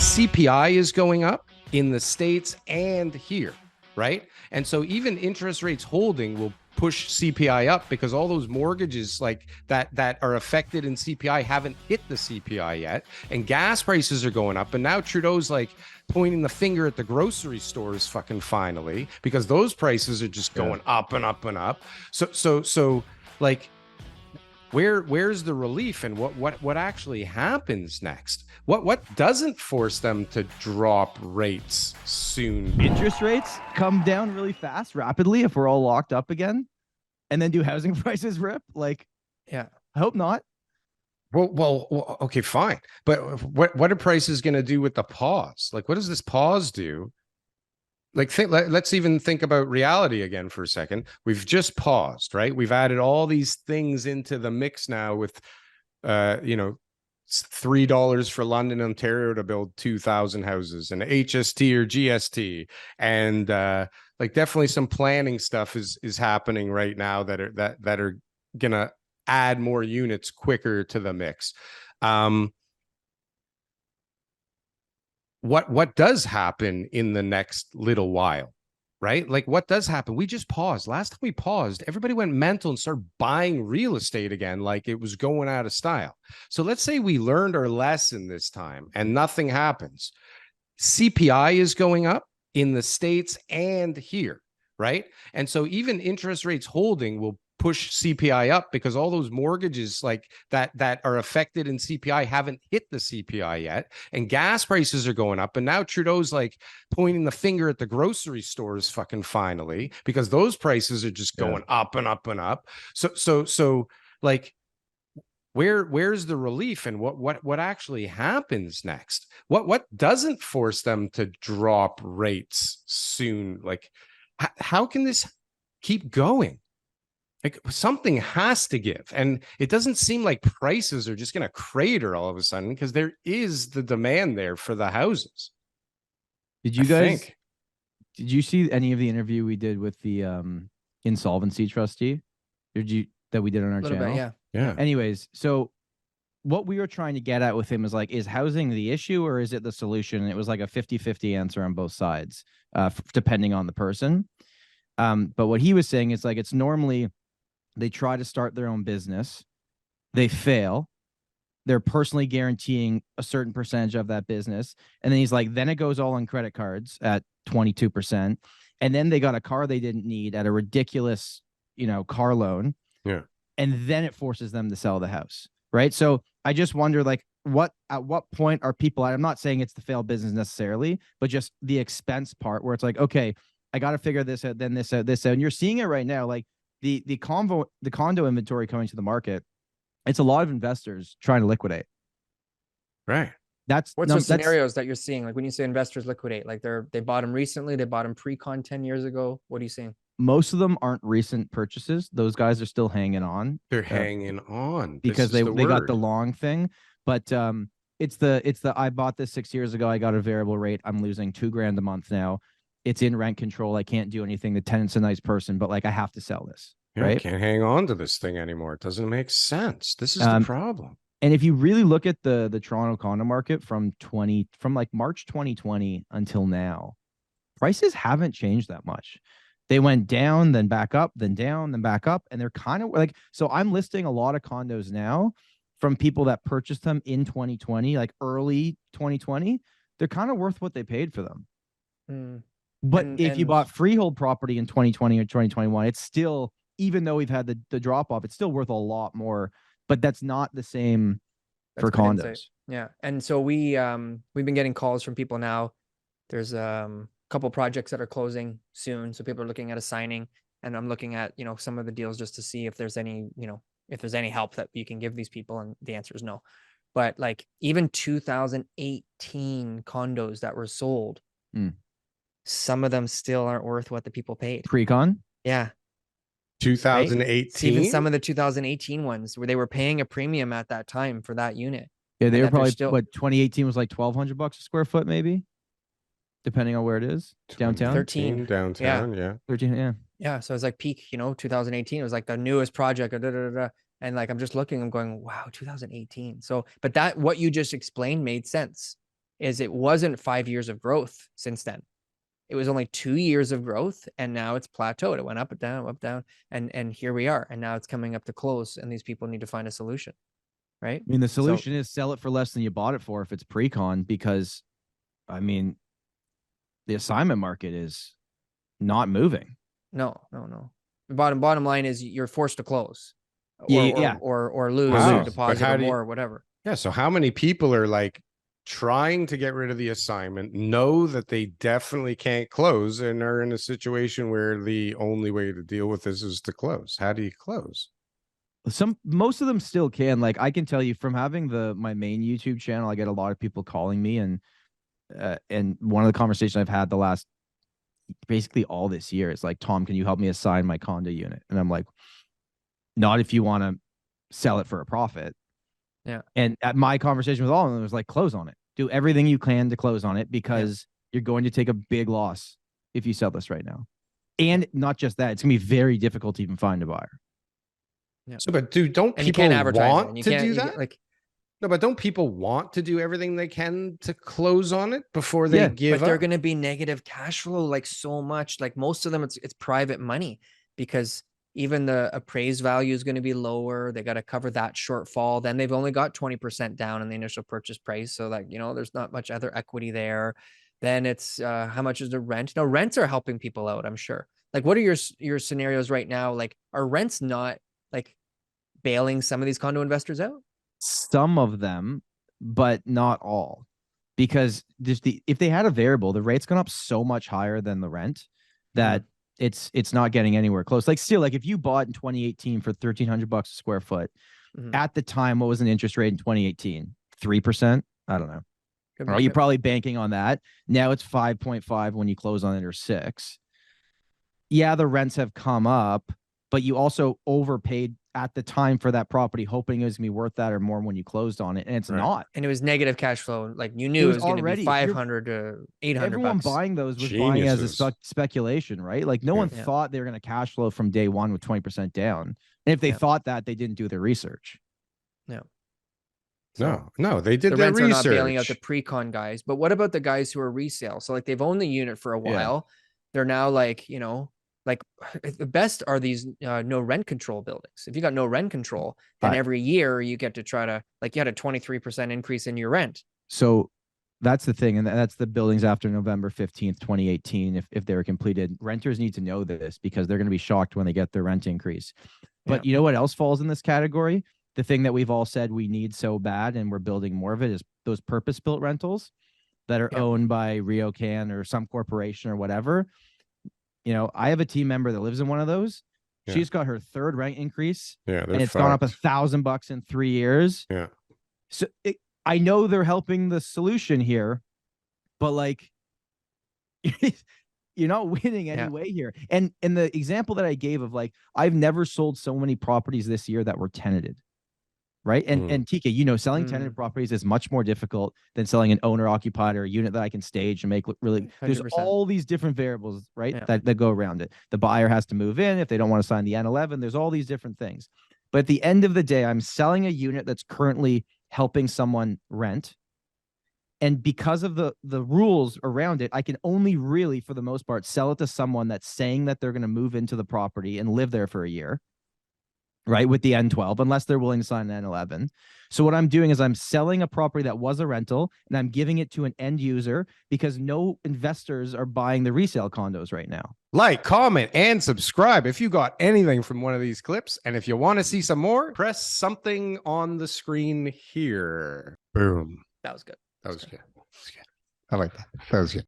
CPI is going up in the States and here, right? And so even interest rates holding will push CPI up because all those mortgages like that are affected in CPI haven't hit the CPI yet, and gas prices are going up. And now Trudeau's like pointing the finger at the grocery stores fucking finally, because those prices are just going up and up and up. So like, where's the relief, and what actually happens next? What doesn't force them to drop rates soon? Interest rates come down really fast, rapidly, if we're all locked up again, and then do housing prices rip? Like, yeah, I hope not. Well, okay, fine. But what are prices going to do with the pause? Like, what does this pause do? Like, let's even think about reality again for a second. We've just paused, right? We've added all these things into the mix now with, $3 for London, Ontario to build 2,000 houses, and HST or GST, and like definitely some planning stuff is happening right now that are gonna add more units quicker to the mix. What does happen in the next little while, right? Like, what does happen? We just paused. Last time we paused, everybody went mental and started buying real estate again, like it was going out of style. So let's say we learned our lesson this time and nothing happens. CPI is going up in the States and here, right? And so even interest rates holding will push CPI up because all those mortgages like that are affected in CPI haven't hit the CPI yet, and gas prices are going up. And now Trudeau's like pointing the finger at the grocery stores fucking finally, because those prices are just going up and up and up. So like, where's the relief, and what actually happens next? What doesn't force them to drop rates soon? Like, how can this keep going? Like, something has to give, and it doesn't seem like prices are just going to crater all of a sudden, because there is the demand there for the houses. Did you see any of the interview we did with the insolvency trustee? That we did on our channel? Bit, yeah. Anyways, so what we were trying to get at with him was like, is housing the issue or is it the solution? And it was like a 50-50 answer on both sides, depending on the person. But what he was saying is like, it's normally they try to start their own business, they fail, they're personally guaranteeing a certain percentage of that business, and then he's like, then it goes all on credit cards at 22%, and then they got a car they didn't need at a ridiculous, car loan, and then it forces them to sell the house, right? So I just wonder, like, at what point are people I'm not saying it's the failed business necessarily, but just the expense part where it's like, okay, I got to figure this out, then this out, and you're seeing it right now, like the condo inventory coming to the market. It's a lot of investors trying to liquidate. Right. What's the scenarios that you're seeing? Like when you say investors liquidate, like they bought them recently, they bought them pre-con 10 years ago. What are you seeing? Most of them aren't recent purchases. Those guys are still hanging on. They're hanging on because they got the long thing. But it's the I bought this 6 years ago. I got a variable rate. I'm losing $2,000 a month now. It's in rent control. I can't do anything. The tenant's a nice person, but like I have to sell this. Right? I can't hang on to this thing anymore. It doesn't make sense. This is the problem. And if you really look at the Toronto condo market from like March 2020 until now, prices haven't changed that much. They went down, then back up, then down, then back up, and they're kind of like, so I'm listing a lot of condos now from people that purchased them in 2020, like early 2020. They're kind of worth what they paid for them. But if you bought freehold property in 2020 or 2021, it's still, even though we've had the drop off, it's still worth a lot more. But that's not the same for condos. Yeah. And so we've been getting calls from people now. There's a couple projects that are closing soon. So people are looking at a signing, and I'm looking at, some of the deals just to see if there's any, if there's any help that you can give these people. And the answer is no. But like even 2018 condos that were sold, some of them still aren't worth what the people paid. Pre-con? Yeah. 2018? Right? Even some of the 2018 ones where they were paying a premium at that time for that unit. Yeah, they were probably, 2018 was like $1,200 a square foot, maybe, depending on where it is. Downtown? 13. Downtown, yeah. 13, yeah. Yeah, so it's like peak, 2018. It was like the newest project. And like, I'm just looking, I'm going, wow, 2018. So, but what you just explained made sense. is it wasn't 5 years of growth since then. It was only 2 years of growth, and now it's plateaued. It went up and down, and here we are. And now it's coming up to close, and these people need to find a solution, right? I mean, the solution is sell it for less than you bought it for if it's pre-con, because, I mean, the assignment market is not moving. No. Bottom line is you're forced to close, Yeah. or lose Wow. your But deposit how or do you- more or whatever. Yeah. So how many people are like trying to get rid of the assignment, know that they definitely can't close, and are in a situation where the only way to deal with this is to close? How do you close? Most of them still can. Like, I can tell you from having my main YouTube channel, I get a lot of people calling me, and one of the conversations I've had the last basically all this year is like, Tom, can you help me assign my condo unit? And I'm like, not if you want to sell it for a profit. Yeah. And at my conversation with all of them was like, close on it. Do everything you can to close on it, because you're going to take a big loss if you sell this right now. And not just that, it's gonna be very difficult to even find a buyer. Yeah. So, but don't And you people can't advertise it, want and you to can't do you that? get, like, No, but don't people want to do everything they can to close on it before they Yeah, give but they're up? going to be negative cash flow, like, so much. Like, most of them, it's private money, because even the appraised value is going to be lower. They got to cover that shortfall. Then they've only got 20% down in the initial purchase price. So, like, there's not much other equity there. Then it's how much is the rent? No, rents are helping people out, I'm sure. Like, what are your scenarios right now? Like, are rents not like bailing some of these condo investors out? some of them, but not all, because if they had a variable, the rate's gone up so much higher than the rent that it's not getting anywhere close. Like, still, like, if you bought in 2018 for $1,300 a square foot, at the time, what was an interest rate in 2018? 3%? I don't know. Well, you're probably banking on that. Now it's 5.5 when you close on it, or 6. Yeah, the rents have come up, but you also overpaid at the time for that property, hoping it was gonna be worth that or more when you closed on it, and it's not. And it was negative cash flow. Like, you knew it was going to be 500 to 800 Everyone bucks. buying those was buying as a speculation, right? Like, no one Yeah. thought they were going to cash flow from day one with 20% down. And if they thought that, they didn't do their research. So No, they did the their rents are not bailing out research. the pre-con guys. But what about the guys who are resale? So, like, they've owned the unit for a while. They're now like, like, the best are these no rent control buildings. If you got no rent control, then every year you get to try to, like, you had a 23% increase in your rent. So that's the thing. And that's the buildings after November 15th, 2018. If they were completed, renters need to know this, because they're going to be shocked when they get their rent increase. But you know what else falls in this category? The thing that we've all said we need so bad, and we're building more of it, is those purpose-built rentals that are owned by RioCan or some corporation or whatever. I have a team member that lives in one of those. She's got her 3rd rent increase, and it's gone up $1,000 in 3 years. Yeah. So I know they're helping the solution here, but, like, you're not winning anyway here. And the example that I gave of, like, I've never sold so many properties this year that were tenanted. Right. And TK, selling tenant properties is much more difficult than selling an owner occupied or a unit that I can stage and make look really. 100%. There's all these different variables, right? That go around it. The buyer has to move in if they don't want to sign the N11. There's all these different things. But at the end of the day, I'm selling a unit that's currently helping someone rent. And because of the rules around it, I can only really, for the most part, sell it to someone that's saying that they're going to move into the property and live there for a year. Right, with the N12, unless they're willing to sign an N11. So what I'm doing is I'm selling a property that was a rental, and I'm giving it to an end user, because no investors are buying the resale condos right now. Like, comment, and subscribe if you got anything from one of these clips. And if you want to see some more, press something on the screen here. Boom. That was good. That was good. I like that. That was good.